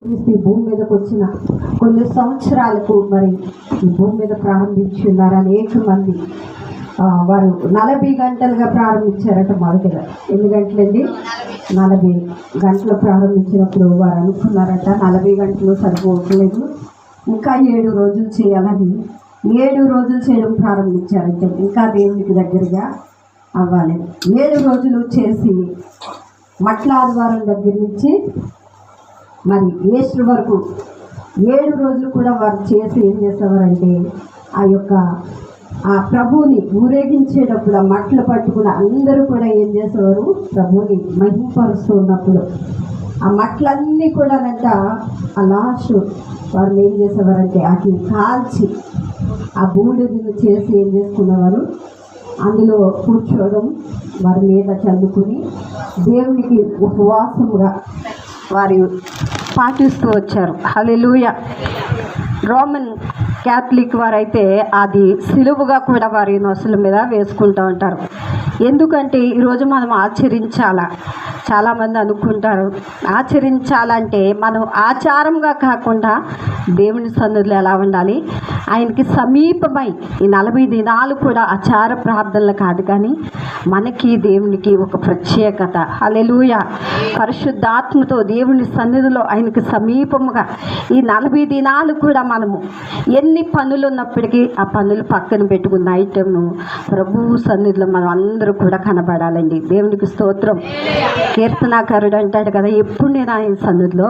ఈ భూమి మీదకి వచ్చిన కొన్ని సంవత్సరాలకు మరి ఈ భూమి మీద ప్రారంభించి ఉన్నారు అనేక మంది. వారు 40 గంటలుగా ప్రారంభించారట. మొదటిగా ఎన్ని గంటలండి? 40 గంటలు ప్రారంభించినప్పుడు వారు అనుకున్నారట 40 గంటలు సరిపోవట్లేదు, ఇంకా 7 రోజులు చేయాలని 7 రోజులు చేయడం ప్రారంభించారంటే ఇంకా దేవునికి దగ్గరగా అవ్వాలి. 7 రోజులు చేసి మట్ల ఆదివారం దగ్గర నుంచి మరి ఈస్టర్ వరకు 7 రోజులు కూడా వారు చేసి ఏం చేసేవారంటే ఆ ప్రభువుని ఊరేగించేటప్పుడు ఆ మట్టలు పట్టుకుని అందరూ కూడా ఏం చేసేవారు? ప్రభువుని మహిమపరుస్తూ ఉన్నప్పుడు ఆ మట్లన్నీ కూడానంట ఆ లాస్ట్ వారు ఏం చేసేవారంటే వాటిని కాల్చి ఆ బూడిదని చేసి ఏం చేసుకునేవారు? అందులో కూర్చోవడం, వారి మీద చల్లుకుని దేవునికి ఉపవాసముగా వారు పాటిస్తూ వచ్చారు. హల్లెలూయా. రోమన్ క్యాథలిక్ వారైతే అది సిలువుగా కూడా వారి నొసల మీద వేసుకుంటూ ఉంటారు. ఎందుకంటే ఈరోజు మనం ఆచరించాలా, చాలామంది అనుకుంటారు ఆచరించాలంటే మనం ఆచారంగా కాకుండా దేవుని సన్నిధిలో ఎలా ఉండాలి? ఆయనకి సమీపమై ఈ 40 దినాలు కూడా ఆచార ప్రార్థనలు కాదు, కానీ మనకి దేవునికి ఒక ప్రత్యేకత. హల్లెలూయా. పరిశుద్ధాత్మతో దేవుని సన్నిధిలో ఆయనకి సమీపముగా ఈ 40 దినాలు కూడా మనము ఎన్ని పనులు ఉన్నప్పటికీ ఆ పనులు పక్కన పెట్టుకున్న ఐటెంను ప్రభువు సన్నిధిలో మనం అందరూ కూడా కనబడాలండి. దేవునికి స్తోత్రం. కీర్తనాకారుడు అంటాడు కదా, ఎప్పుడు నేను ఆయన సన్నిధిలో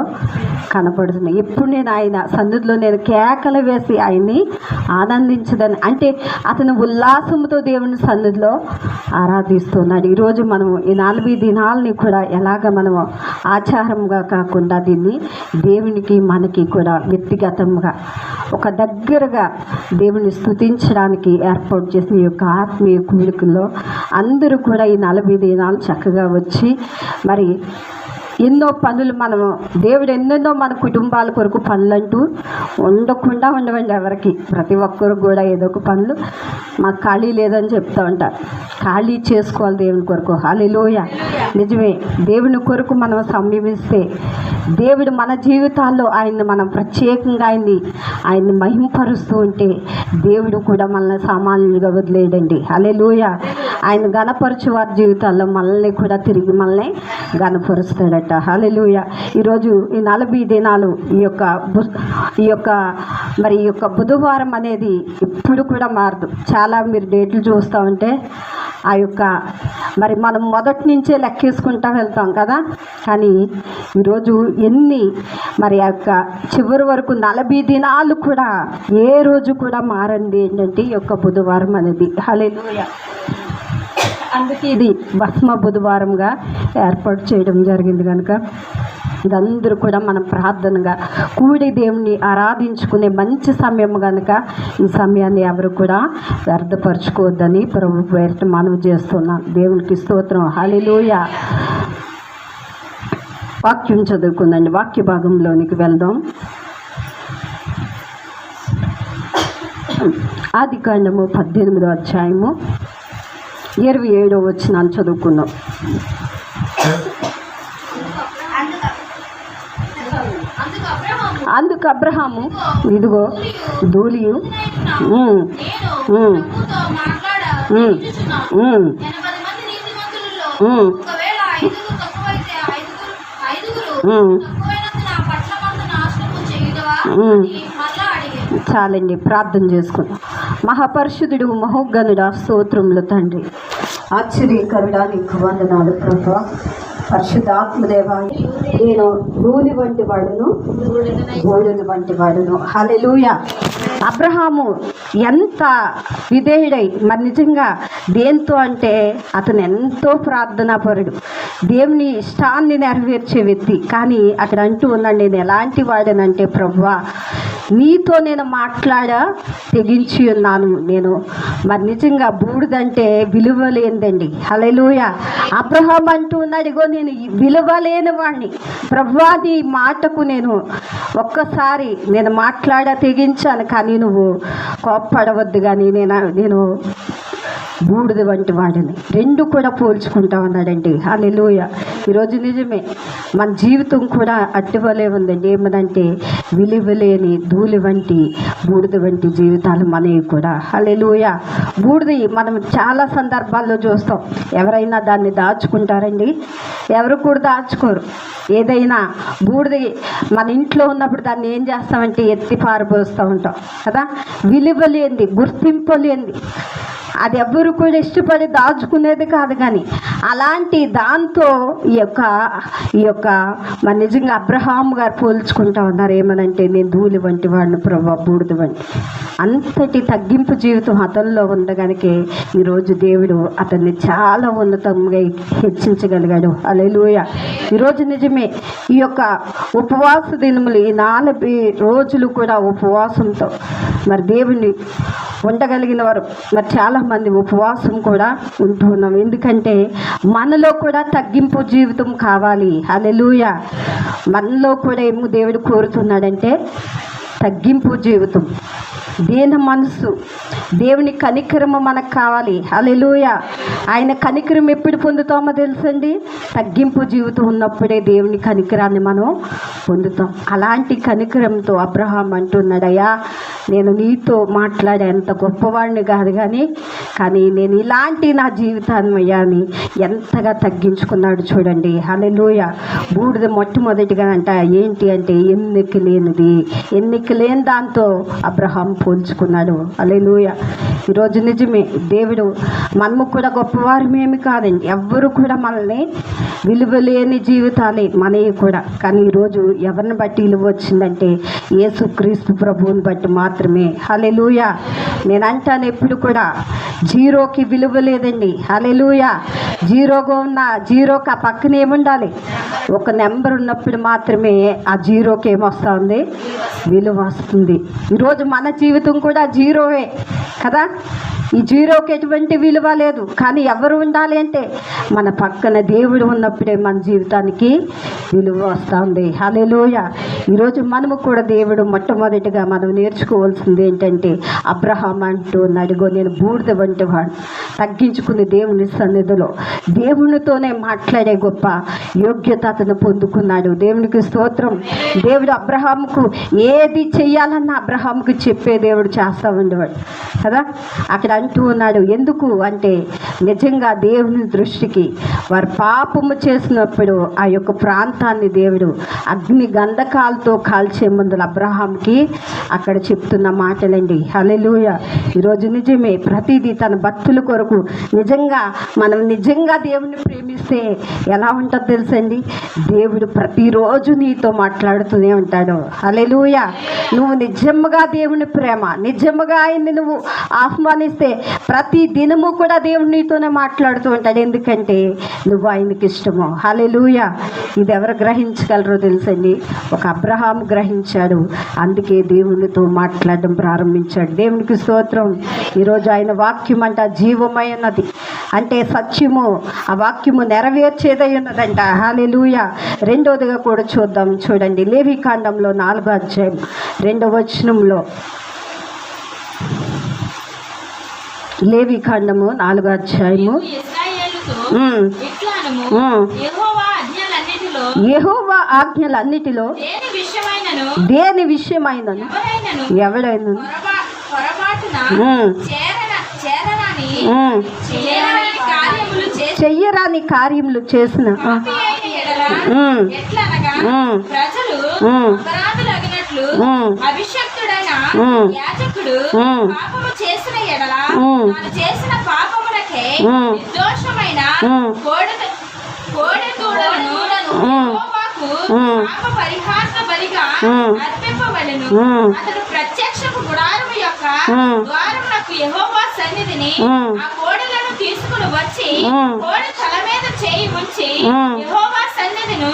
కనపడుతున్నా, ఎప్పుడు నేను ఆయన సన్నిధిలో నేను కేకలు వేసి ఆయన్ని ఆనందించదని, అంటే అతను ఉల్లాసంతో దేవుని సన్నిధిలో ఆరాధిస్తున్నాడు. ఈరోజు మనము ఈ 40 దినాలని కూడా ఎలాగ మనము ఆచారంగా కాకుండా దీన్ని దేవునికి మనకి కూడా వ్యక్తిగతంగా ఒక దగ్గరగా దేవుని స్తుతించడానికి ఏర్పాటు చేసిన ఈ యొక్క ఆత్మీయ కూడికల్లో అందరూ కూడా ఈ 40 దినాలు చక్కగా వచ్చి మరి ఎన్నో పనులు మనము దేవుడు ఎన్నెన్నో మన కుటుంబాల కొరకు పనులంటూ ఉండకుండా ఉండవండి ఎవరికి. ప్రతి ఒక్కరు కూడా ఏదో ఒక పనులు మాకు ఖాళీ లేదని చెప్తూ ఉంటారు. ఖాళీ చేసుకోవాలి దేవుని కొరకు. హల్లెలూయా. నిజమే. దేవుని కొరకు మనం సమీపిస్తే దేవుడు మన జీవితాల్లో ఆయన్ని మనం ప్రత్యేకంగా ఆయన్ని మహిమపరుస్తూ ఉంటే దేవుడు కూడా మనల్ని సామాన్యులుగా వదిలేయడండి. హల్లెలూయా. ఆయన గణపరచు వారి జీవితాల్లో మనల్ని కూడా తిరిగి మనల్ని గణపరుస్తాడట. హల్లెలూయా. ఈరోజు ఈ 40 దినాలు ఈ యొక్క బుధవారం అనేది ఎప్పుడు కూడా మారదు. చాలా మీరు డేట్లు చూస్తూ ఉంటే మరి మనం మొదటి నుంచే లెక్కేసుకుంటూ వెళ్తాం కదా, కానీ ఈరోజు మరి చివరి వరకు 40 దినాలు కూడా ఏ రోజు కూడా మారండి ఏంటంటే ఈ యొక్క బుధవారం అనేది. హల్లెలూయా. అందుకే ఇది భస్మ బుధవారంగా ఏర్పాటు చేయడం జరిగింది. కనుక ఇదందరూ కూడా మనం ప్రార్థనగా కూడి దేవుని ఆరాధించుకునే మంచి సమయం కనుక ఈ సమయాన్ని ఎవరు కూడా వ్యర్థపరచుకోవద్దని ప్రభు పేరిట మనవి చేస్తున్నాం. దేవునికి స్తోత్రం. హల్లెలూయా. వాక్యం చదువుకుందండి. వాక్య భాగంలోనికి వెళ్దాం. ఆదికాండము 18వ అధ్యాయము 27వ వచనాన్ని చదువుకుందాం. అందుకు అబ్రహాము, ఇదిగో ధూళియు చాలండి. ప్రార్థన చేసుకుందాం. మహాపరిశుద్ధుడు మహోగ్గనుడా, స్తోత్రములు తండ్రి, ఆశ్చర్యకరుడా, నీకు వందనాలు ప్రభువా. పరిశుద్ధాత్మదేవా, నేను ధూళి వంటి వాడును, గోడెను వంటి వాడును. హల్లెలూయా. అబ్రహాము ఎంత విధేయుడై మరి నిజంగా దేంతో అంటే అతను ఎంతో ప్రార్థనాపరుడు, దేవుని ఇష్టాన్ని నెరవేర్చే వ్యక్తి. కానీ అక్కడ అంటూ ఉన్నాడు, నేను ఎలాంటి వాడనంటే ప్రభువా, నీతో నేను తెగించి ఉన్నాను. నేను మరి నిజంగా బూడిదంటే విలువ లేనిదండి. హల్లెలూయా. అబ్రహాం అంటూ ఉన్నాడు, ఇగో నేను విలువలేని వాడిని ప్రభువా, నీ మాటకు నేను ఒక్కసారి తెగించాను, కానీ నువ్వు కోప్పడవద్దు, కానీ నేను బూడిద వంటి వాడిని. రెండు కూడా పోల్చుకుంటా ఉన్నాడండి. హల్లెలూయా. ఈరోజు నిజమే మన జీవితం కూడా అట్టివలే ఉందండి. ఏమనంటే విలువలేని ధూళి వంటి బూడిద వంటి జీవితాలు మనవి కూడా. హల్లెలూయా. బూడిద మనం చాలా సందర్భాల్లో చూస్తాం. ఎవరైనా దాన్ని దాచుకుంటారండి? ఎవరు కూడా దాచుకోరు. ఏదైనా బూడిద మన ఇంట్లో ఉన్నప్పుడు దాన్ని ఏం చేస్తామంటే ఎత్తి పారబోస్తూ ఉంటాం కదా. విలువ లేనిది, గుర్తింపు లేనిది, అది ఎవ్వరు కూడా ఇష్టపడి దాచుకునేది కాదు. కానీ అలాంటి దాంతో ఈ యొక్క మన నిజంగా అబ్రహాం గారు పోల్చుకుంటా ఉన్నారు. ఏమనంటే నేను ధూళి వంటి వాడిని ప్రభా, బూడిద వంటి. అంతటి తగ్గింపు జీవితం అతనిలో ఉంది కనుకే ఈరోజు దేవుడు అతన్ని చాలా ఉన్నతంగా హెచ్చించగలిగాడు. హల్లెలూయా. ఈరోజు నిజమే ఈ యొక్క ఉపవాస దినములు, ఈ 40 రోజులు కూడా ఉపవాసంతో మరి దేవుని ఉండగలిగిన వారు మరి చాలామంది ఉపవాసం కూడా ఉంటూ ఉన్నాం. ఎందుకంటే మనలో కూడా తగ్గింపు జీవితం కావాలి. హల్లెలూయా. మనలో కూడా ఏమో దేవుడు కోరుతున్నాడంటే తగ్గింపు జీవితం, దీన మనసు, దేవుని కనికరము మనకు కావాలి. హల్లెలూయా. ఆయన కనికరం ఎప్పుడు పొందుతామో తెలుసండి? తగ్గింపు జీవితం ఉన్నప్పుడే దేవుని కనికరాన్ని మనం పొందుతాం. అలాంటి కనికరంతో అబ్రహాం అంటున్నాడయ్యా, నేను నీతో మాట్లాడేంత గొప్పవాడిని కాదు కానీ నేను ఇలాంటి నా జీవితాన్ని అయ్యా అని ఎంతగా తగ్గించుకున్నాడు చూడండి. హల్లెలూయా. బూడిద మొట్టమొదటిగా ఏంటి అంటే ఎన్నిక లేని దాంతో అబ్రహాం పోల్చుకున్నాడు. హల్లెలూయా. ఈరోజు నిజమే దేవుడు మనము కూడా గొప్పవారమేమి కాదండి. ఎవ్వరు కూడా మనల్ని విలువలేని జీవితాలే మనవి కూడా. కానీ ఈరోజు ఎవరిని బట్టి విలువ వచ్చిందంటే యేసుక్రీస్తు ప్రభువుని బట్టి మాత్రమే. హల్లెలూయా. నేను అంటాను ఎప్పుడు కూడా జీరోకి విలువ లేదండి. హల్లెలూయా. జీరోగా ఉన్న జీరోకి ఆ పక్కన ఏముండాలి? ఒక నెంబర్ ఉన్నప్పుడు మాత్రమే ఆ జీరోకి ఏమొస్తుంది? విలువ వస్తుంది. ఈరోజు మన జీవితం కూడా జీరోవే కదా. ఈ జీరోకి ఎటువంటి విలువ లేదు. కానీ ఎవరు ఉండాలి అంటే మన పక్కన దేవుడు ఉన్నప్పుడే మన జీవితానికి విలువ వస్తుంది. హల్లెలూయా. ఈరోజు మనము కూడా దేవుడు మొట్టమొదటిగా మనం నేర్చుకోవాల్సింది ఏంటంటే అబ్రహాం అంటూ అడిగో నేను బూడిద వంటి వాడు, తగ్గించుకుని దేవుని సన్నిధిలో దేవునితోనే మాట్లాడే గొప్ప యోగ్యత అతను పొందుకున్నాడు. దేవునికి స్తోత్రం. దేవుడు అబ్రహాంకు ఏది చెయ్యాలన్నా అబ్రహాంకు చెప్పే దేవుడు చేస్తూ ఉండేవాడు కదా. అక్కడ అంటూ ఉన్నాడు. ఎందుకు అంటే నిజంగా దేవుని దృష్టికి వారు పాపము చేసినప్పుడు ఆ యొక్క ప్రాంతాన్ని దేవుడు అగ్ని గంధకాలతో కాల్చే ముందు అబ్రహాంకి అక్కడ చెప్తున్న మాటలండి. హల్లెలూయా. ఈరోజు నిజమే ప్రతిదీ తన భక్తుల కొరకు మనం నిజంగా దేవుని ప్రేమిస్తే ఎలా ఉంటుందో తెలుసండి? దేవుడు ప్రతిరోజు నీతో మాట్లాడుతూనే ఉంటాడు. హల్లెలూయా. నువ్వు నిజంగా దేవుని ప్రేమ, నిజంగా ఆయన్ని నువ్వు ఆహ్వానిస్తే ప్రతి దినము కూడా దేవుడు నీతోనే మాట్లాడుతూ ఉంటాడు. ఎందుకంటే నువ్వు ఆయనకి ఇష్టము. హల్లెలూయా. ఇది ఎవరు గ్రహించగలరో తెలుసండి? ఒక అబ్రహాం గ్రహించాడు. అందుకే దేవునితో మాట్లాడడం ప్రారంభించాడు. దేవునికి స్తోత్రం. ఈరోజు ఆయన వాక్యం అంట జీవమైనది, అంటే సత్యము. ఆ వాక్యము నెరవేర్చేదై ఉన్నదంట. హల్లెలూయా. రెండవదిగా కూడా చూద్దాం. చూడండి లేవీకాండంలో 4వ అధ్యాయం 2వ వచనంలో, లేవీకాండము 4వ అధ్యాయము యెహోవా ఆజ్ఞలన్నిటిలో దేని విషయమైనను ఎవడైనా చెయ్యరాని కార్యములు చేసిన అభిషక్తుడైన యాజకుడు పాపము చేసిన ఎడల చేసిన పాపములకే నిర్దోషమైన కోడెదూడలను యెహోవాకు పాప పరిహార బలిగా అర్పింపవలెను. అతడు ప్రత్యక్షపు గుడారము యొక్క ద్వారమునకు యెహోవా సన్నిధిని ఆ కోడెలను తీసుకుని వచ్చి కోడె తల మీద చేయి ఉంచి యెహోవా సన్నిధిని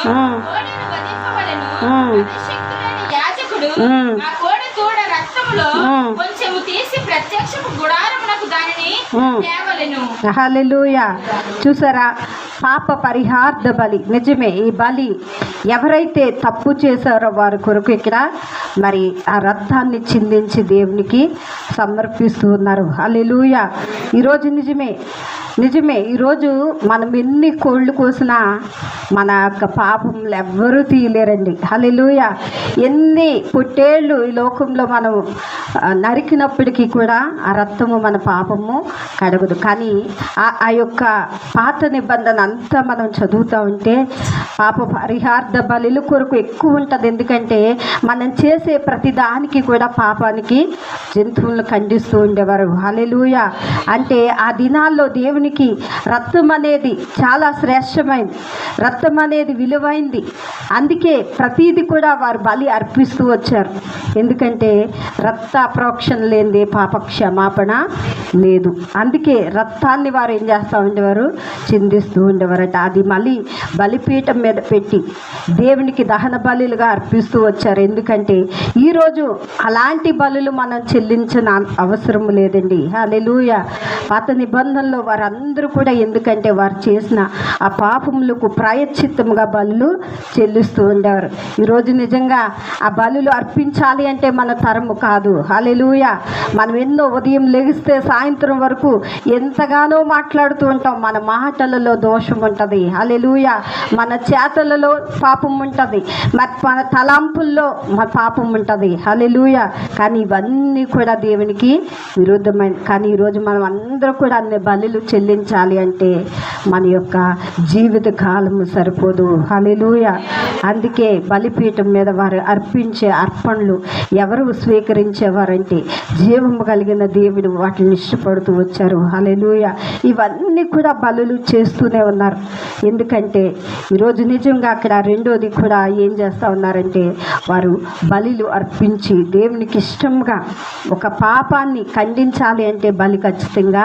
కోడెను వధింపవలెను. అభిషక్తుడైన యాజకుడు ఆ కోడె దూడ రక్తములో కొంచెము తీసి ప్రత్యక్షపు గుడారమునకు దానిని తేవలెను. హల్లెలూయా. చూసారా, పాప పరిహార్థ బలి. నిజమే, ఈ బలి ఎవరైతే తప్పు చేశారో వారి కొరకు ఇక్కడ మరి ఆ రక్తాన్ని చిందించి దేవునికి సమర్పిస్తూ ఉన్నారు. హల్లెలూయా. ఈరోజు నిజమే ఈరోజు మనం ఎన్ని కోళ్ళు కోసినా మన యొక్క పాపములు ఎవ్వరూ తీయలేరండి. హల్లెలూయా. ఎన్ని పుట్టేళ్ళు ఈ లోకంలో మనం నరికినప్పటికీ కూడా ఆ రక్తము మన పాపము కడగదు. కానీ ఆ యొక్క పాత నిబంధన అంతా మనం చదువుతూ ఉంటే పాప పరిహార్థ బలుల కొరకు ఎక్కువ ఉంటుంది. ఎందుకంటే మనం చేసే ప్రతి దానికి కూడా పాపానికి జంతువులను ఖండిస్తూ ఉండేవారు. హల్లెలూయా. అంటే ఆ దినాల్లో దేవునికి రక్తం అనేది చాలా శ్రేష్టమైంది, రక్తం అనేది విలువైంది. అందుకే ప్రతీది కూడా వారు బలి అర్పిస్తూ వచ్చారు. ఎందుకంటే రక్త ప్రోక్షణ లేనిదే పాప క్షమాపణ లేదు. అందుకే రక్తాన్ని వారు ఏం చేస్తూ ఉండేవారు, చిందిస్తూ ఉండేవారట. అది మళ్ళీ బలిపీఠం మీద పెట్టి దేవునికి దహన బలులుగా అర్పిస్తూ వచ్చారు. ఎందుకంటే ఈరోజు అలాంటి బలులు మనం చెల్లించిన అవసరం లేదండి. హల్లెలూయా. పాత నిబంధనలో వారందరూ కూడా ఎందుకంటే వారు చేసిన ఆ పాపములకు ప్రాయశ్చిత్తముగా బలులు చెల్లిస్తూ ఉండేవారు. ఈరోజు నిజంగా ఆ బలులు అర్పించాలి అంటే మన తరము కాదు. హల్లెలూయా. మనం ఎన్నో ఉదయం లెగిస్తే సాయంత్రం వరకు ఎంతగానో మాట్లాడుతూ ఉంటాం. మన మాటలలో దోషం ఉంటుంది. హల్లెలూయా. మన చేతలలో పాపం ఉంటుంది, మన తలంపుల్లో మన పాపం ఉంటుంది. హల్లెలూయా. కానీ ఇవన్నీ కూడా దేవునికి విరుద్ధమైన. కానీ ఈరోజు మనం అందరూ కూడా అన్ని బలులు చెల్లించాలి అంటే మన యొక్క జీవిత కాలము సరిపోదు. హల్లెలూయా. అందుకే బలిపీఠం మీద వారు అర్పించే అర్పణలు ఎవరు స్వీకరించేవారంటే జీవము కలిగిన దేవుడు వాటిని ఇష్టపడుతూ వచ్చారు. హల్లెలూయా. ఇవన్నీ కూడా బలులు చేస్తూనే ఉన్నారు. ఎందుకంటే ఈరోజు నిజంగా అక్కడ రెండోది కూడా ఏం చేస్తూ ఉన్నారంటే వారు బలులు అర్పించి దేవునికి ఇష్టంగా ఒక పాపాన్ని ఖండించాలి అంటే బలి ఖచ్చితంగా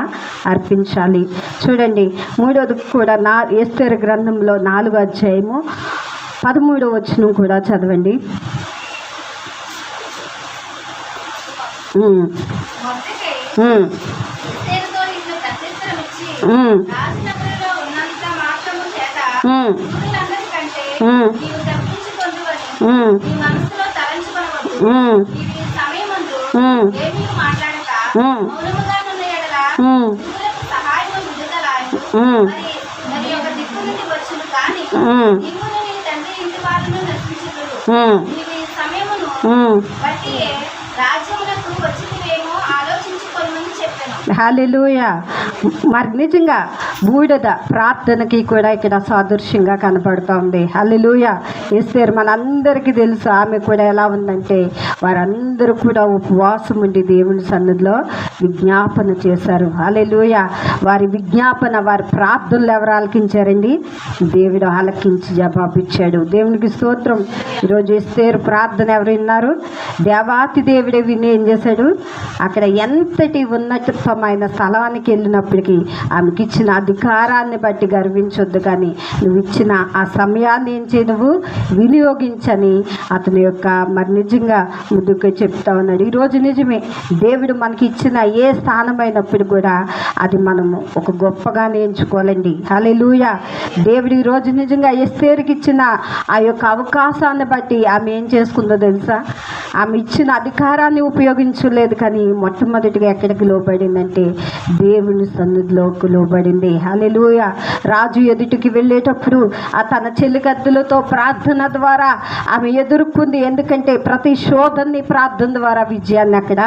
అర్పించాలి. చూడండి, మూడోది కూడా ఎస్తేరు గ్రంథంలో 4వ అధ్యాయము 13వ వచనం కూడా చదవండి. హల్లెలూయా. మరి నిజంగా బూడిద ప్రార్థనకి కూడా ఇక్కడ సాదృశ్యంగా కనపడుతోంది. హల్లెలూయా. ఎస్తేరు మనందరికీ తెలుసు ఆమె కూడా ఎలా ఉందంటే వారందరూ కూడా ఉపవాసం ఉండి దేవుని సన్నిధిలో విజ్ఞాపన చేశారు. హల్లెలూయా. వారి విజ్ఞాపన, వారి ప్రార్థనలు ఎవరు ఆలకించారండి? దేవుడు ఆలకించి జవాబిచ్చాడు. దేవునికి స్తోత్రం. ఈరోజు ఎస్తేరు ప్రార్థన ఎవరు విన్నారు? దేవాతి దేవుడే విని ఏం చేశాడు? అక్కడ ఎంతటి ఉన్నతమైన స్థలానికి వెళ్ళినప్పటికీ ఆమెకి ఇచ్చిన అధికారాన్ని బట్టి గర్వించొద్దు, కానీ నువ్వు ఇచ్చిన ఆ సమయాన్ని ఏం చేయ నువ్వు వినియోగించని అతని యొక్క మరి నిజంగా ముందుకు చెప్తా ఉన్నాడు. ఈరోజు నిజమే, దేవుడు మనకి ఇచ్చిన ఏ స్థానమైనప్పుడు కూడా అది మనము ఒక గొప్పగానే ఎంచుకోవాలండి. హల్లెలూయా. దేవుడు ఈరోజు నిజంగా ఎస్తేరుకి ఇచ్చిన ఆ యొక్క అవకాశాన్ని బట్టి ఆమె ఏం చేసుకుందో తెలుసా? ఆమె ఇచ్చిన అధికారాన్ని ఉపయోగించలేదు, కానీ మొట్టమొదటిగా ఎక్కడికి లోబడిందంటే దేవుని సన్నిధిలోకి లోబడింది. హల్లెలూయా. రాజు ఎదుటికి వెళ్ళేటప్పుడు ఆ తన చెలికత్తులతో ప్రార్థన ద్వారా ఆమె ఎదుర్కొంది. ఎందుకంటే ప్రతి శోధనని ప్రార్థన ద్వారా విజయాన్ని అక్కడ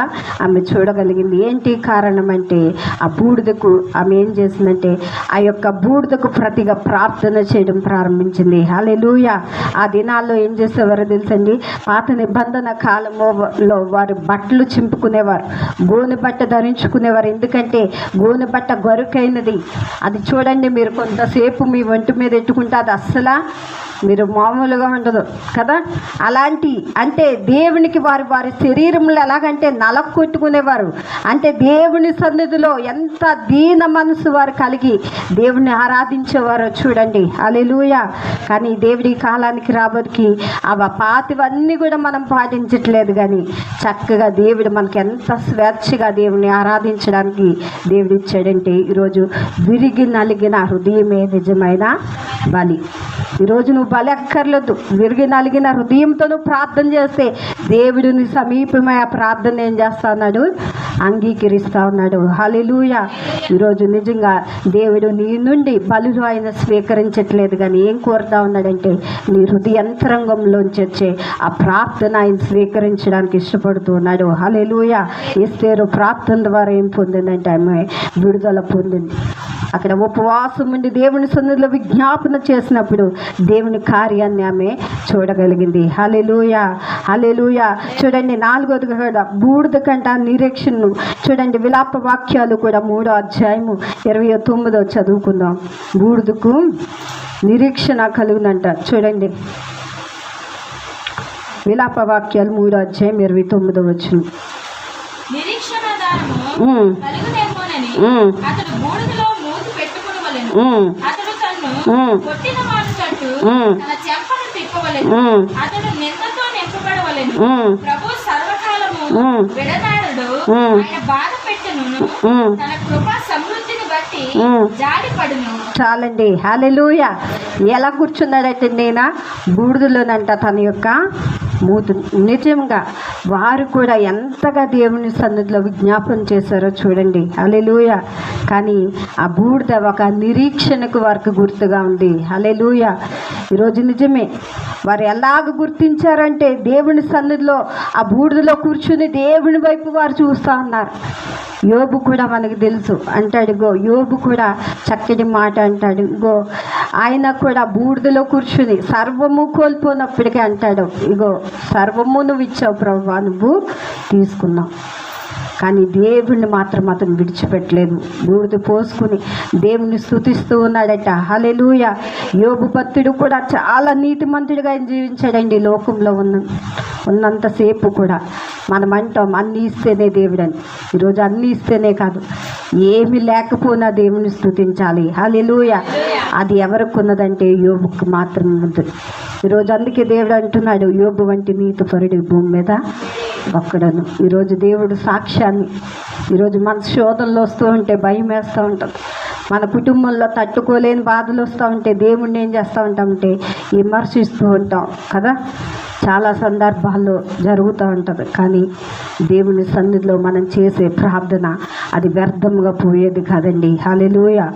ఆమె చూడగలిగింది. ఏంటి కారణం అంటే ఆ బూడిదకు ఆమె ఏం చేసిందంటే ఆ యొక్క బూడిదకు ప్రతిగా ప్రార్థన చేయడం ప్రారంభించింది. హల్లెలూయా. ఆ దినాల్లో ఏం చేసేవారో తెలుసండి? పాత నిబంధన కాలంలో వారు బట్టలు చింపుకునేవారు, గోనె బట్ట ధరించుకునేవారు. ఎందుకంటే గోనె బట్ట గొరుకైనది. అది చూడండి, మీరు కొంతసేపు మీ ఒంటి మీద ఎట్టుకుంటే అది అస్సలు మీరు మామూలుగా ఉండదు కదా. అలాంటి అంటే దేవునికి వారి వారి శరీరంలో ఎలాగంటే నలకొట్టుకునేవారు. అంటే దేవుని సన్నిధిలో ఎంత దీన మనసు వారు కలిగి దేవుని ఆరాధించేవారో చూడండి. హల్లెలూయా. కానీ దేవుడి కాలానికి రాబోకి ఆ పాతివన్నీ కూడా మనం పాటించట్లేదు. ఆశించట్లేదు, కానీ చక్కగా దేవుడు మనకి ఎంత స్వేచ్ఛగా దేవుని ఆరాధించడానికి దేవుడు ఇచ్చాడంటే, ఈరోజు విరిగి నలిగిన హృదయమే నిజమైన బలి. ఈరోజు నువ్వు బలి అక్కర్లేదు, విరిగి నలిగిన హృదయంతో నువ్వు ప్రార్థన చేస్తే దేవుడిని సమీపమై ఆ ప్రార్థన ఏం చేస్తా ఉన్నాడు, అంగీకరిస్తూ ఉన్నాడు. హల్లెలూయా. ఈరోజు నిజంగా దేవుడు నీ నుండి బలులు ఆయన స్వీకరించట్లేదు, కానీ ఏం కోరుతా ఉన్నాడంటే నీ హృదయంతరంగంలోంచి వచ్చే ఆ ప్రార్థన ఆయన స్వీకరించడానికి ఇష్టపడుతూ ఉన్నాడు. హల్లెలూయా. ఎస్తేరు ప్రార్థన ద్వారా ఏం పొందిందంటే ఆమె విడుదల పొందింది. అక్కడ ఉపవాసం ఉండి దేవుని సన్నిధిలో విజ్ఞాపన చేసినప్పుడు దేవుని కార్యాన్ని ఆమె చూడగలిగింది. హల్లెలూయా, హల్లెలూయా. చూడండి 4వది కూడా బూడిద కంట నిరీక్షను చూడండి. విలాప వాక్యాలు కూడా 3వ అధ్యాయము 29 చదువుకుందాం. బూడిదకు నిరీక్షణ కలుగునంట. చూడండి విలాప వాక్యాలు 3వ అధ్యాయం 29 వచనం. నిరీక్షణ దారము కలుగునేమోనని అతడు బూడిదలో మూతి పెట్టుకొనవలెను. అతడు తన్ను కొట్టిన వాని తట్టు తన చెంపను తిప్పవలెను. అతడు నిందతో నింపబడవలెను. ప్రభు సర్వకాలము విడనాడడు. ఆయన బాధ పెట్టెను. తన కృప సమృద్ధిని బట్టి జాలిపడును. చాలండి. హల్లెలూయా. ఎలా కూర్చున్నాడంటే నేను బూడిదలోనంట తన యొక్క మూతు. నిజంగా వారు కూడా ఎంతగా దేవుని సన్నిధిలో విజ్ఞాపన చేశారో చూడండి. హల్లెలూయా. కానీ ఆ బూడిద ఒక నిరీక్షణకు వారికి గుర్తుగా ఉంది. హల్లెలూయా. ఈరోజు నిజమే వారు ఎలాగ గుర్తించారంటే దేవుని సన్నిధిలో ఆ బూడిదలో కూర్చుని దేవుని వైపు వారు చూస్తూ ఉన్నారు. యోబు కూడా మనకు తెలుసు అంటాడు, ఇగో యోబు కూడా చక్కటి మాట అంటాడు, ఇగో ఆయన కూడా బూడిదలో కూర్చుని సర్వము కోల్పోయినప్పటికీ అంటాడు, ఇగో సర్వము నువ్వు ఇచ్చావు ప్రభువా, నువ్వు తీసుకున్నావు. కానీ దేవుణ్ణి మాత్రం అతను విడిచిపెట్టలేదు. బూడిద పోసుకుని దేవుణ్ణి స్తుతిస్తూ ఉన్నాడట. హల్లెలూయా. యోబు భక్తుడు కూడా చాలా నీతిమంతుడిగా ఆయన జీవించాడండి. లోకంలో ఉన్నంతసేపు కూడా మనం అంటాం అన్నీ ఇస్తేనే దేవుడని. ఈరోజు అన్నీ ఇస్తేనే కాదు, ఏమి లేకపోయినా దేవుని స్తుతించాలి. హల్లెలూయా. అది ఎవరికి ఉన్నదంటే యోబుకు మాత్రం ఉంది. ఈరోజు అందుకే దేవుడు అంటున్నాడు, యోబు వంటి నీతిపరుడు భూమి మీద ఒక్కడను. ఈరోజు దేవుడు సాక్ష్యాన్ని, ఈరోజు మన శోధనలు వస్తూ ఉంటే భయం వేస్తూ ఉంటుంది, మన కుటుంబంలో తట్టుకోలేని బాధలు వస్తూ ఉంటే దేవుణ్ణి ఏం చేస్తూ ఉంటామంటే విమర్శిస్తూ ఉంటాం కదా. చాలా సందర్భాల్లో జరుగుతూ ఉంటుంది. కానీ దేవుని సన్నిధిలో మనం చేసే ప్రార్థన అది వ్యర్థంగా పోయేది కాదండి. హల్లెలూయా.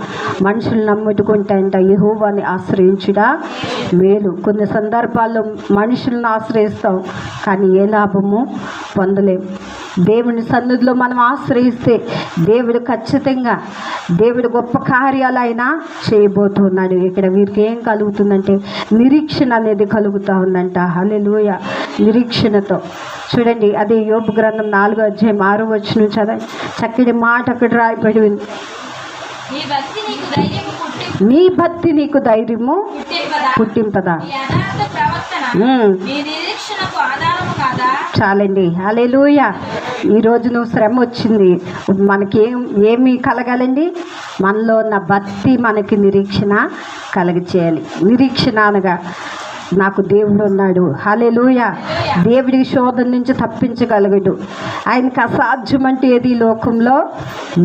మనుషులు నమ్ముకుంటే అంట యెహోవాని ఆశ్రయించుడా మేలు. కొన్ని సందర్భాల్లో మనుషులను ఆశ్రయిస్తాం, కానీ ఏ లాభము పొందలేము. దేవుని సన్నిధిలో మనం ఆశ్రయిస్తే దేవుడు ఖచ్చితంగా దేవుడు గొప్ప కార్యాలు అయినా చేయబోతున్నాడు. ఇక్కడ వీరికి ఏం కలుగుతుందంటే నిరీక్షణ అనేది కలుగుతూ ఉందంట. హల్లెలూయా. నిరీక్షణతో చూడండి. అదే యోబు గ్రంథం 4వ అధ్యాయం 6వ వచనం చదవండి. చక్కటి మాట అక్కడ రాయబడి ఉంది. నీ భక్తి నీకు ధైర్యము పుట్టింపదా. చాలండి. హల్లెలూయా. ఈరోజు నువ్వు శ్రమ వచ్చింది, ఏమి కలగాలండి? మనలో ఉన్న భక్తి మనకి నిరీక్షణ కలగచేయాలి. నిరీక్షణ అనగా నాకు దేవుడు ఉన్నాడు. హల్లెలూయా. దేవుడికి శోధన నుంచి తప్పించగలగడు. ఆయనకి అసాధ్యం అంటే ఏది లోకంలో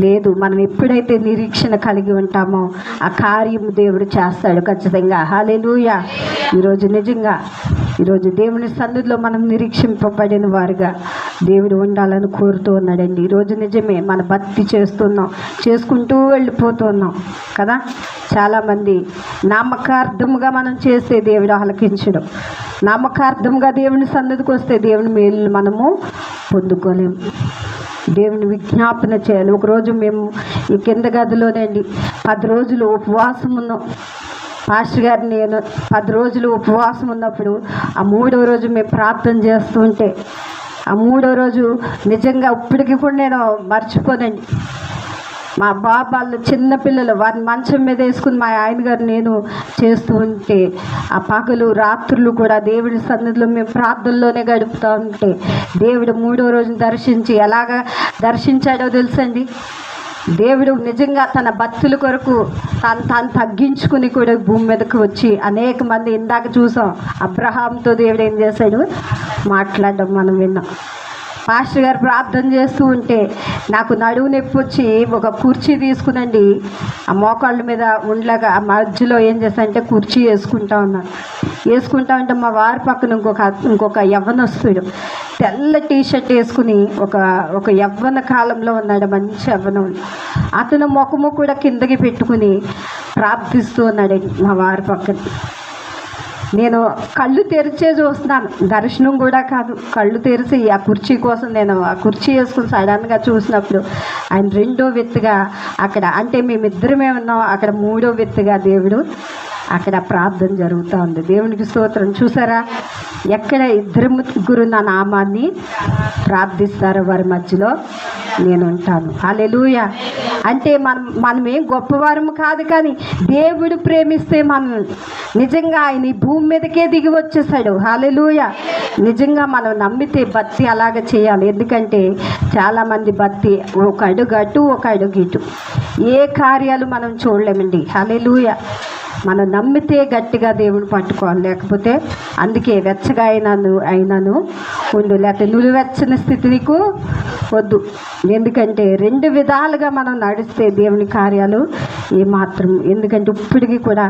లేదు. మనం ఎప్పుడైతే నిరీక్షణ కలిగి ఉంటామో ఆ కార్యం దేవుడు చేస్తాడు ఖచ్చితంగా. హల్లెలూయా. ఈరోజు నిజంగా ఈరోజు దేవుని సన్నిధిలో మనం నిరీక్షింపబడిన వారుగా దేవుడు ఉండాలని కోరుతూ ఉన్నాడండి. ఈరోజు నిజమే మన భక్తి చేసుకుంటూ వెళ్ళిపోతున్నాం కదా. చాలామంది నామకార్థంగా మనం చేస్తే దేవుడు ఆలకించడం, నామకార్థంగా దేవుని సన్నిధికి వస్తే దేవుని మేలు మనము పొందుకోలేము. దేవుని విజ్ఞాపన చేయాలి. ఒకరోజు మేము ఈ కింద గదిలోనండి 10 రోజులు ఉపవాసం ఉన్నాం. పాస్టర్ గారు నేను 10 రోజులు ఉపవాసం ఉన్నప్పుడు ఆ 3వ రోజు మేము ప్రార్థన చేస్తూ ఉంటే ఆ 3వ రోజు నిజంగా ఇప్పటికీ కూడా నేను మర్చిపోనండి. మా బాబాళ్ళు చిన్నపిల్లలు వారిని మంచం మీద వేసుకుని మా ఆయన గారు నేను చేస్తూ ఉంటే ఆ పగలు రాత్రులు కూడా దేవుడి సన్నిధిలో మేము ప్రార్థనలోనే గడుపుతూ ఉంటే దేవుడు 3వ రోజున దర్శించి ఎలాగా దర్శించాడో తెలుసండి. దేవుడు నిజంగా తన భక్తుల కొరకు తాను తగ్గించుకుని కూడా భూమి మీదకి వచ్చి అనేక మంది, ఇందాక చూసాం అబ్రహాంతో దేవుడు ఏం చేశాడు మాట్లాడడం మనం విన్నాం. పాస్టర్ గారు ప్రార్థన చేస్తూ ఉంటే నాకు నడువు నొప్పి వచ్చి ఒక కుర్చీ తీసుకునండి, ఆ మోకాళ్ళ మీద ఉండలాగా ఆ మధ్యలో ఏం చేస్తానంటే కుర్చీ వేసుకుంటా ఉంటే మా వారి పక్కన ఇంకొక యవ్వనస్తుడు తెల్ల టీషర్ట్ వేసుకుని ఒక యవ్వన కాలంలో ఉన్నాడు, మంచి యవ్వనం. అతను ముఖము కూడా కిందకి పెట్టుకుని ప్రార్థిస్తూ ఉన్నాడు మా వారి పక్కన. నేను కళ్ళు తెరిచే చూస్తున్నాను, దర్శనం కూడా కాదు, కళ్ళు తెరిచి ఆ కుర్చీ కోసం నేను ఆ కుర్చీ వేసుకుని సడన్గా చూసినప్పుడు ఆయన రెండో వ్యక్తిగా అక్కడ, అంటే మేమిద్దరమే ఉన్నాం, అక్కడ మూడో వ్యక్తిగా దేవుడు అక్కడ ప్రార్థన జరుగుతూ ఉంది. దేవునికి స్తోత్రం. చూసారా, ఎక్కడ ఇద్దరు ముగ్గురు నా నామాన్ని ప్రార్థిస్తారో వారి మధ్యలో నేను ఉంటాను. హల్లెలూయా. అంటే మనమేం గొప్పవారము కాదు, కానీ దేవుడు ప్రేమిస్తే మనం నిజంగా ఆయన ఈ భూమి మీదకే దిగి వచ్చేసాడు. హల్లెలూయా. నిజంగా మనం నమ్మితే భక్తి అలాగ చేయాలి. ఎందుకంటే చాలామంది భక్తి ఒక అడుగు అటు ఒక అడుగు ఇటు, ఏ కార్యాలు మనం చూడలేమండి. హల్లెలూయా. మనం నమ్మితే గట్టిగా దేవుని పట్టుకోవాలి, లేకపోతే అందుకే వెచ్చగా అయినను ఉండు, లేకపోతే నులివెచ్చని స్థితి నీకు వద్దు. ఎందుకంటే రెండు విధాలుగా మనం నడిస్తే దేవుని కార్యాలు ఏమాత్రం, ఎందుకంటే ఇప్పటికీ కూడా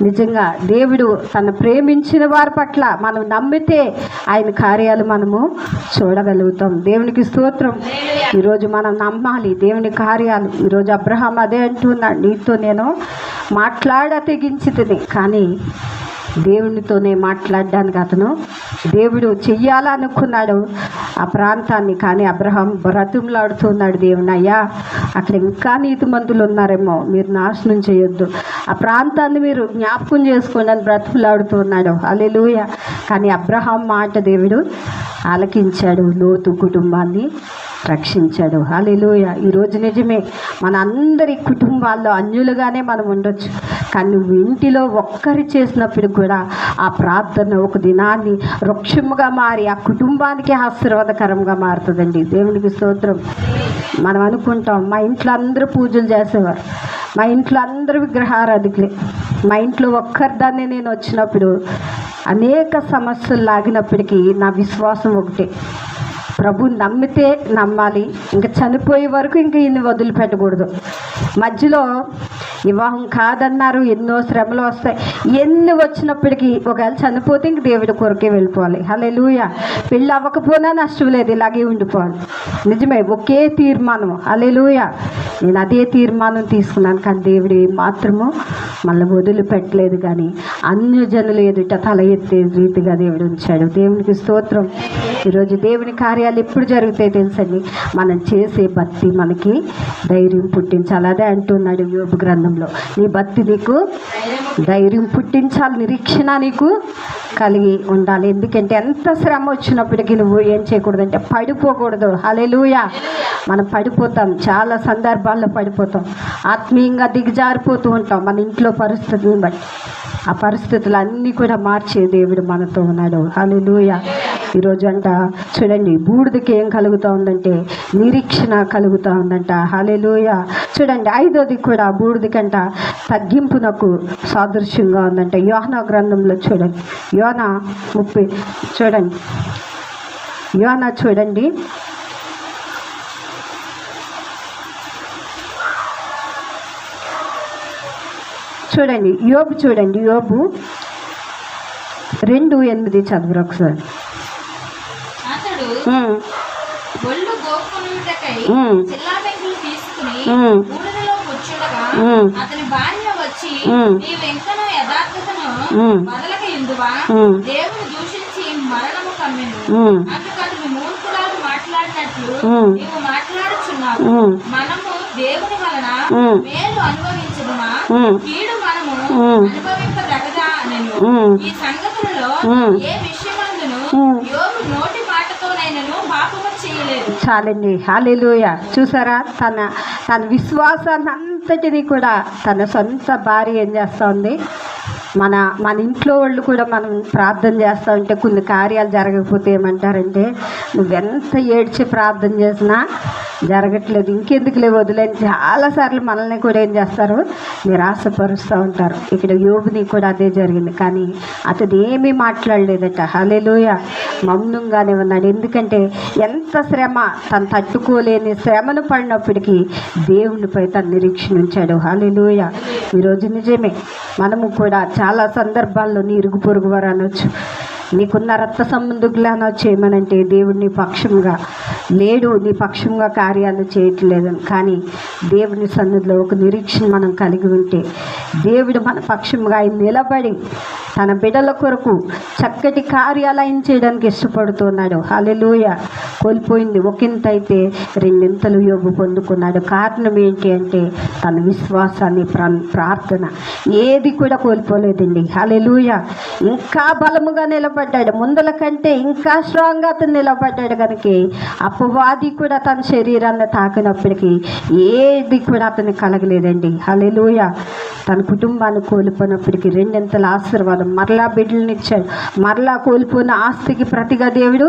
నిజంగా దేవుడు తన ప్రేమించిన వారి పట్ల మనం నమ్మితే ఆయన కార్యాలు మనము చూడగలుగుతాం. దేవునికి స్తోత్రం. ఈరోజు మనం నమ్మాలి దేవుని కార్యాలు. ఈరోజు అబ్రహాం అదే అంటున్నాడు, నీతో నేను తెగించితిని, కానీ దేవునితోనే మాట్లాడడానికి అతను దేవుడు చెయ్యాలనుకున్నాడు ఆ ప్రాంతాన్ని, కానీ అబ్రహాం బ్రతిమలాడుతున్నాడు దేవుని, అయ్యా అక్కడ ఇంకా నీతిమంతులు ఉన్నారేమో, మీరు నాశనం చేయొద్దు, ఆ ప్రాంతాన్ని మీరు జ్ఞాపకం చేసుకోండి అని బ్రతిమలాడుతున్నాడు. హల్లెలూయా. కానీ అబ్రహాం మాట దేవుడు ఆలకించాడు, లోతు కుటుంబాన్ని రక్షించాడు. హల్లెలూయా. ఈరోజు నిజమే, మన అందరి కుటుంబాల్లో అన్యులుగానే మనం ఉండొచ్చు, కానీ నువ్వు ఇంటిలో ఒక్కరి చేసినప్పుడు కూడా ఆ ప్రార్థన ఒక దినాన్ని వృక్షముగా మారి ఆ కుటుంబానికి ఆశీర్వాదకరంగా మారుతుందండి. దేవునికి స్తోత్రం. మనం అనుకుంటాం మా ఇంట్లో అందరూ పూజలు చేసేవారు, మా ఇంట్లో అందరూ విగ్రహారాధికులే, మా ఇంట్లో ఒక్కరిదాన్ని నేను వచ్చినప్పుడు అనేక సమస్యలు లాగినప్పటికీ నా విశ్వాసం ఒకటే, ప్రభు నమ్మితే నమ్మాలి, ఇంకా చనిపోయే వరకు ఇంకా ఈయన్ని వదిలిపెట్టకూడదు. మధ్యలో వివాహం కాదన్నారు, ఎన్నో శ్రమలు వస్తాయి, ఎన్ని వచ్చినప్పటికీ ఒకవేళ చనిపోతే ఇంక దేవుడి కొరకే వెళ్ళిపోవాలి. హల్లెలూయా. పెళ్ళి అవ్వకపోయినా నష్టం లేదు, ఇలాగే ఉండిపోవాలి. నిజమే, ఒకే తీర్మానం. హల్లెలూయా. నేను అదే తీర్మానం తీసుకున్నాను, కానీ దేవుడు మాత్రము మళ్ళీ వదిలిపెట్టలేదు, కానీ అన్యజనులు ఎదుట తల ఎత్తే రీతిగా దేవుడు ఉంచాడు. దేవునికి స్తోత్రం. ఈరోజు దేవుని కార్యాలు ఎప్పుడు జరుగుతాయి తెలుసండి, మనం చేసే భక్తి మనకి ధైర్యం పుట్టించాలి. అదే అంటున్నాడు యోబు గ్రంథంలో, నీ భక్తి నీకు ధైర్యం పుట్టించాలి, నిరీక్షణ నీకు కలిగి ఉండాలి. ఎందుకంటే ఎంత శ్రమ వచ్చినప్పటికీ నువ్వు ఏం చేయకూడదంటే పడిపోకూడదు. హల్లెలూయా. మనం పడిపోతాం, చాలా సందర్భాల్లో పడిపోతాం, ఆత్మీయంగా దిగజారిపోతూ ఉంటాం మన ఇంట్లో పరిస్థితులను బట్టి. ఆ పరిస్థితులు అన్నీ కూడా మార్చే దేవుడు మనతో ఉన్నాడు. హల్లెలూయా. ఈరోజు అంట చూడండి, బూడిదకి ఏం కలుగుతూ ఉందంటే నిరీక్షణ కలుగుతూ ఉందంట. హల్లెలూయా. చూడండి, ఐదోది కూడా బూడిదకంట తగ్గింపునకు సాదృశ్యంగా ఉందంట. యోనా గ్రంథంలో చూడండి, యోనా 30 చూడండి, యోనా చూడండి, యోబు చూడండి, యోబు 2:8 చదువురు ఒకసారి. అతడు ఒళ్ళు గోక్కునుటకై చిల్లాబెంకులు తీసుకుని బూడిదలో కూర్చుండగా అతని భార్య వచ్చి, నీవు ఇంకనూ యథార్థతను వదలక ఇందువా? దేవుని దూషించి మరణము కమ్మెను. అందుకు అతడు మూర్ఖురాలు మాట్లాడినట్లు నీవు మాట్లాడుచున్నావు. మనము దేవుని వలన మేలు అనుభవించదుమా, కీడు మనము అనుభవింపదగదా అనెను. ఈ సంగతులలో ఏ విషయమందును యోబు నోటి మాటతోనైనను పాపము చేయలేదు. చాలండి. హల్లెలూయా. చూసారా, తన విశ్వాసాన్ని అంతటినీ కూడా తన సొంత భార్య ఏం చేస్తూ ఉంది, మన ఇంట్లో వాళ్ళు కూడా మనం ప్రార్థన చేస్తూ ఉంటే కొన్ని కార్యాలు జరగకపోతే ఏమంటారంటే నువ్వెంత ఏడ్చి ప్రార్థన చేసినా జరగట్లేదు, ఇంకెందుకులే వదిలేని చాలాసార్లు మనల్ని కూడా ఏం చేస్తారు, నిరాశపరుస్తూ ఉంటారు. ఇక్కడ యోబుని కూడా అదే జరిగింది. కానీ అతడు ఏమీ మాట్లాడలేదట. హల్లెలూయా, మౌనంగానే ఉన్నాడు. ఎందుకంటే ఎంత శ్రమ, తను తట్టుకోలేని శ్రమను పడినప్పటికీ దేవునిపై తన నిరీక్షణ ఉంచాడు. హల్లెలూయా. ఈరోజు నిజమే, మనము కూడా చాలా సందర్భాల్లో నీ ఇరుగు పొరుగు వారు అనొచ్చు, నీకున్న రక్త సంబంధులు అనొచ్చు, ఏమనంటే దేవుడు నీ పక్షంగా లేడు, నీ పక్షంగా కార్యాలు చేయట్లేదని. కానీ దేవుని సన్నిధిలో ఒక నిరీక్షణ మనం కలిగి ఉంటే దేవుడు మన పక్షంగా ఆయన నిలబడి తన బిడ్డల కొరకు చక్కటి కార్యాలయం చేయడానికి ఇష్టపడుతున్నాడు. హల్లెలూయా. కోల్పోయింది ఒకంత అయితే రెండింతలు యోబు పొందుకున్నాడు. కారణం ఏంటి అంటే తన విశ్వాసాన్ని, ప్రార్థన ఏది కూడా కోల్పోలేదండి. హల్లెలూయా. ఇంకా బలముగా నిలబడ్డాడు, ముందల కంటే ఇంకా స్ట్రాంగ్గా అతను నిలబడ్డాడు. కనుక అపవాది కూడా తన శరీరాన్ని తాకినప్పటికీ ఏది కూడా అతను కలగలేదండి. హల్లెలూయా. తన కుటుంబాన్ని కోల్పోయినప్పటికీ రెండింతల ఆశీర్వాదం, మరలా బిడ్డలను ఇచ్చాడు. మరలా కోల్పోయిన ఆస్తికి ప్రతిగా దేవుడు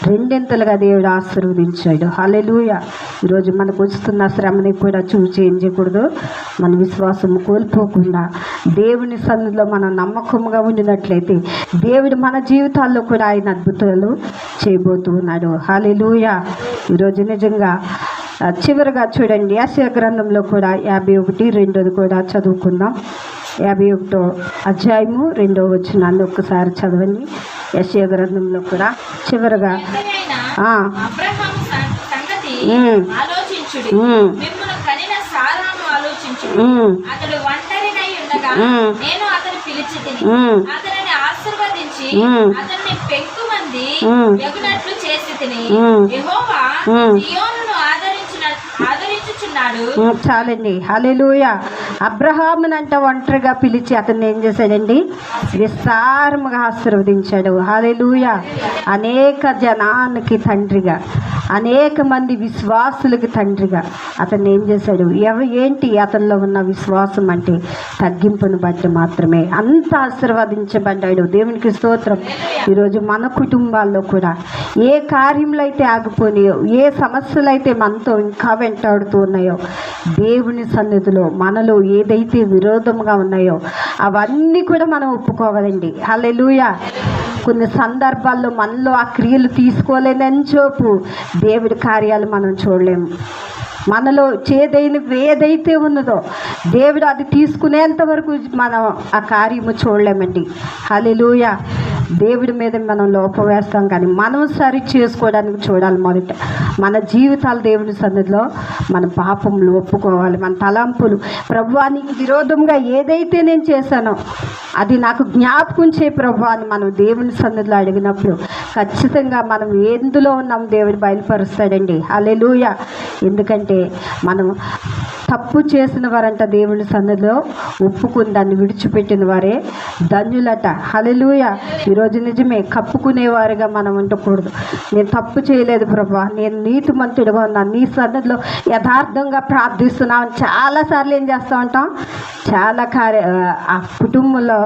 రెండింతలుగా దేవుడు ఆశీర్వదించాడు. హల్లెలూయా. ఈరోజు మనకు వస్తున్న శ్రమని కూడా చూసి ఏం చేయకూడదు, మన విశ్వాసం కోల్పోకుండా దేవుని సన్నిధిలో మనం నమ్మకంగా ఉండినట్లయితే దేవుడు మన జీవితాల్లో కూడా ఆయన అద్భుతాలు చేయబోతూ ఉన్నాడు. హల్లెలూయా. ఈరోజు నిజంగా చివరిగా చూడండి, యెషయా గ్రంథంలో కూడా 51:2 కూడా చదువుకుందాం. 51వ అధ్యాయము 2వ వచనాన్ని ఒక్కసారి చదవండి. యెషయా గ్రంథంలో కూడా చివరిగా అబ్రహాము సంగతి ఆలోచించుడి, మిమ్మును కనిన సారాను ఆలోచించుడి. అతడు ఒంటరినై ఉండగా నేను అతని పిలిచితిని, అతనిని ఆశీర్వదించి అతన్ని పెంకుమంది ఎగునట్లు చేసితిని. యెహోవా సియోనును ఆదరించుచున్నాడు. చాలండి. హల్లెలూయా. అబ్రహామునంట ఒంటరిగా పిలిచి అతన్ని ఏం చేశాడండి, విస్తారముగా ఆశీర్వదించాడు. హల్లెలూయా. అనేక జనానికి తండ్రిగా, అనేక మంది విశ్వాసులకి తండ్రిగా అతన్ని ఏం చేశాడు. ఏంటి అతనిలో ఉన్న విశ్వాసం అంటే తగ్గింపును బట్టి మాత్రమే అంత ఆశీర్వదించబడ్డాడు. దేవునికి స్తోత్రం. ఈరోజు మన కుటుంబాల్లో కూడా ఏ కార్యములు అయితే ఆగిపోయినాయో, ఏ సమస్యలు అయితే మనతో ఇంకా వెంటాడుతూ ఉన్నాయో, దేవుని సన్నిధిలో మనలో ఏదైతే విరోధంగా ఉన్నాయో అవన్నీ కూడా మనం ఒప్పుకోవాలండి. హల్లెలూయా. కొన్ని సందర్భాల్లో మనలో ఆ క్రియలు తీసుకోలేనని చూపు దేవుడి కార్యాలు మనం చూడలేము. మనలో ఏదైతే ఉన్నదో దేవుడు అది తీసుకునేంత వరకు మనం ఆ కార్యము చూడలేమండి. హల్లెలూయా. దేవుడి మీద మనం లోపం వేస్తాం, కానీ మనం సరి చేసుకోవడానికి చూడాలి. మొదట మన జీవితాలు దేవుని సన్నిధిలో మన పాపములు ఒప్పుకోవాలి. మన తలంపులు, ప్రభువా నీకు విరోధంగా ఏదైతే నేను చేశానో అది నాకు జ్ఞాపకం చేయ ప్రభువా అని మనం దేవుని సన్నిధిలో అడిగినప్పుడు ఖచ్చితంగా మనం ఎందులో ఉన్నాం దేవుడు బయలుపరుస్తాడండి. హల్లెలూయా. ఎందుకంటే మనం తప్పు చేసిన వారంట దేవుని సన్నిధిలో ఒప్పుకుని దాన్ని విడిచిపెట్టిన వారే ధన్యులట. హల్లెలూయా. ఈరోజు నిజమే, కప్పుకునేవారుగా మనం ఉండకూడదు. నేను తప్పు చేయలేదు ప్రభువా, నేను నీతిమంతుడిగా ఉన్నాను, నీ సన్నిధిలో యథార్థంగా ప్రార్థిస్తున్నాను. చాలాసార్లు ఏం చేస్తూ ఉంటాం, చాలా ఆ కుటుంబంలో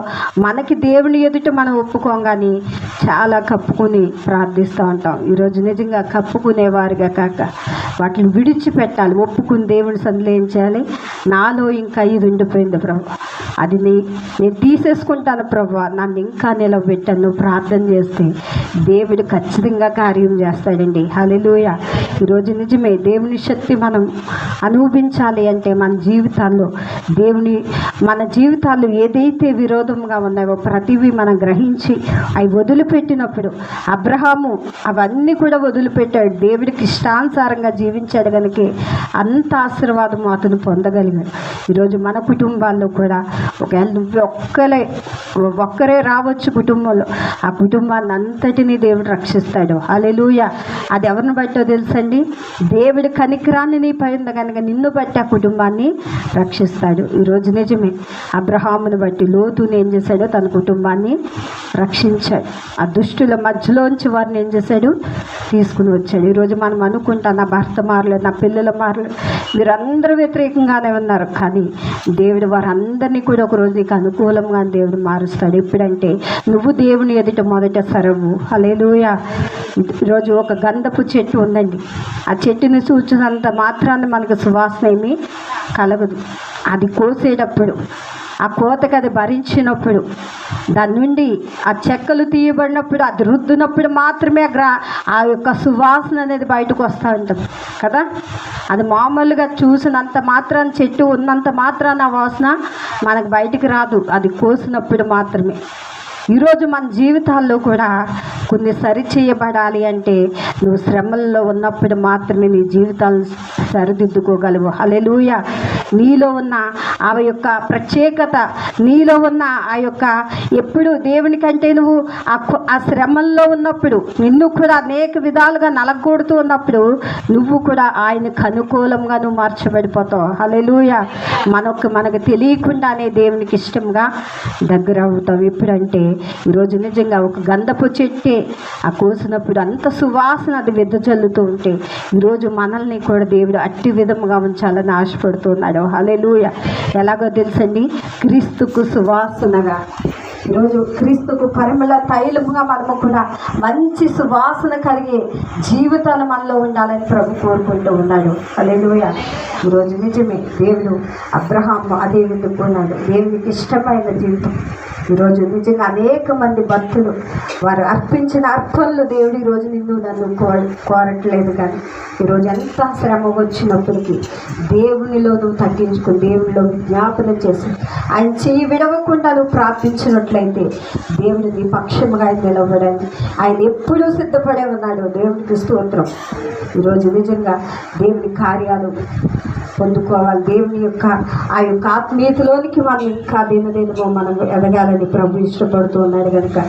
మనకి దేవుని ఎదుట మనం ఒప్పుకోం, కానీ చాలా కప్పుకుని ప్రార్థిస్తూ ఉంటాం. ఈరోజు నిజంగా కప్పుకునేవారుగా కాక వాటిని విడిచిపెట్టాలి. ఒప్పుకుని దేవుని సన్నిధిలో ఏం చేయాలి, నాలో ఇంకా ఇది ఉండిపోయింది ప్రభు, అది నేను తీసేసుకుంటాను ప్రభు, నన్ను ఇంకా నిలబెట్టాను ప్రార్థన చేస్తే దేవుడు ఖచ్చితంగా కార్యం చేస్తాడండి. హల్లెలూయా. ఈరోజు నిజమే, దేవుని శక్తి మనం అనుభవించాలి అంటే మన జీవితాల్లో ఏదైతే విరోధంగా ఉన్నాయో ప్రతివి మనం గ్రహించి అవి వదిలిపెట్టినప్పుడు, అబ్రహాము అవన్నీ కూడా వదిలిపెట్టాడు, దేవుడికి ఇష్టానుసారంగా జీవించాడు కనుక అంత ఆశీర్వాదం అతను పొందగలిగాడు. ఈరోజు మన కుటుంబాల్లో కూడా ఒకవేళ నువ్వు ఒక్కరే రావచ్చు కుటుంబంలో, ఆ కుటుంబాన్ని అంతటినీ దేవుడు రక్షిస్తాడు. హల్లెలూయా. అది ఎవరిని బట్టో తెలుసండి, దేవుడి కనికరాన్ని నీపై ఉంది కనుక నిన్ను బట్టి ఆ కుటుంబాన్ని రక్షిస్తాడు. ఈరోజు నిజమే, అబ్రహామును బట్టి లోతుని ఏం చేశాడో తన కుటుంబాన్ని రక్షించాడు. ఆ దుష్టుల మధ్యలోంచి వారిని ఏం చేశాడు, తీసుకుని వచ్చాడు. ఈరోజు మనం అనుకుంటా నా భర్త మారలేదు, నా పిల్లల మారలేదు, మీరందరూ వ్యతిరేకంగానే ఉన్నారు, కానీ దేవుడు వారందరినీ కూడా ఒకరోజు నీకు అనుకూలంగా దేవుడు మారుస్తాడు. ఎప్పుడంటే నువ్వు దేవుని ఎదుట మొదట సరవు. హల్లెలూయా. ఈరోజు ఒక గంధపు చెట్టు ఉందండి, ఆ చెట్టుని చూచినంత మాత్రాన్ని మనకు సువాసన ఏమీ కలగదు. అది కోసేటప్పుడు, ఆ కోతకు అది భరించినప్పుడు, దాని నుండి ఆ చెక్కలు తీయబడినప్పుడు, అది రుద్దినప్పుడు మాత్రమే ఆ యొక్క సువాసన అనేది బయటకు వస్తూ ఉంటుంది కదా. అది మామూలుగా చూసినంత మాత్రాన, చెట్టు ఉన్నంత మాత్రాన ఆ వాసన మనకు బయటికి రాదు, అది కోసినప్పుడు మాత్రమే. ఈరోజు మన జీవితాల్లో కూడా కొన్ని సరిచేయబడాలి అంటే నువ్వు శ్రమల్లో ఉన్నప్పుడు మాత్రమే నీ జీవితాలను సరిదిద్దుకోగలవు. హల్లెలూయా. నీలో ఉన్న ఆ యొక్క ప్రత్యేకత, నీలో ఉన్న ఆ యొక్క ఎప్పుడు దేవునికంటే నువ్వు ఆ శ్రమల్లో ఉన్నప్పుడు, నిన్ను కూడా అనేక విధాలుగా నలగొడుతూ ఉన్నప్పుడు నువ్వు కూడా ఆయనకు అనుకూలంగా నువ్వు మార్చబడిపోతావు. హల్లెలూయా. మనకు తెలియకుండానే దేవునికి ఇష్టంగా దగ్గర అవుతావు. ఎప్పుడంటే ఈరోజు నిజంగా ఒక గంధపు చెట్టే ఆ కోసినప్పుడు అంత సువాసన అది వెదజల్లుతూ ఉంటే, ఈరోజు మనల్ని కూడా దేవుడు అట్టి విధముగా ఉంచాలని ఆశపడుతున్నాడు. హల్లెలూయా. ఎలాగో తెలుసండి, క్రీస్తుకు సువాసనగా, ఈరోజు క్రీస్తుకు పరిమళ తైలముగా మనము కూడా మంచి సువాసన కలిగే జీవితాలు మనలో ఉండాలని ప్రభు కోరుకుంటూ ఉన్నాడు. హల్లెలూయా. ఈరోజు నిజమే, దేవుడు అబ్రహాము అదే వెతుక్కున్నాడు, దేవునికి ఇష్టమైన జీవితం. ఈరోజు నిజంగా అనేక మంది భక్తులు వారు అర్పించిన అర్పణలు దేవుడు ఈరోజు నిన్ను నన్ను కోరట్లేదు, కానీ ఈరోజు ఎంత శ్రమ వచ్చినప్పటికీ దేవునిలో నువ్వు తగ్గించుకుని దేవునిలో జ్ఞాపన చేసి ఆయన చేయి విడవకుండా నువ్వు ప్రార్థించినట్లయితే దేవుడు నీ పక్షముగా నిలబడండి. ఆయన ఎప్పుడూ సిద్ధపడే ఉన్నాడు. దేవునికి స్తోత్రం. ఈరోజు నిజంగా దేవుని కార్యాలు పొందుకోవాలి. దేవుని యొక్క ఆ యొక్క ఆత్మీయతలోనికి మనం ఇంకా దినదినమో మనం ఎదగాలని ప్రభు ఇష్టపడుతూ ఉన్నాడు కనుక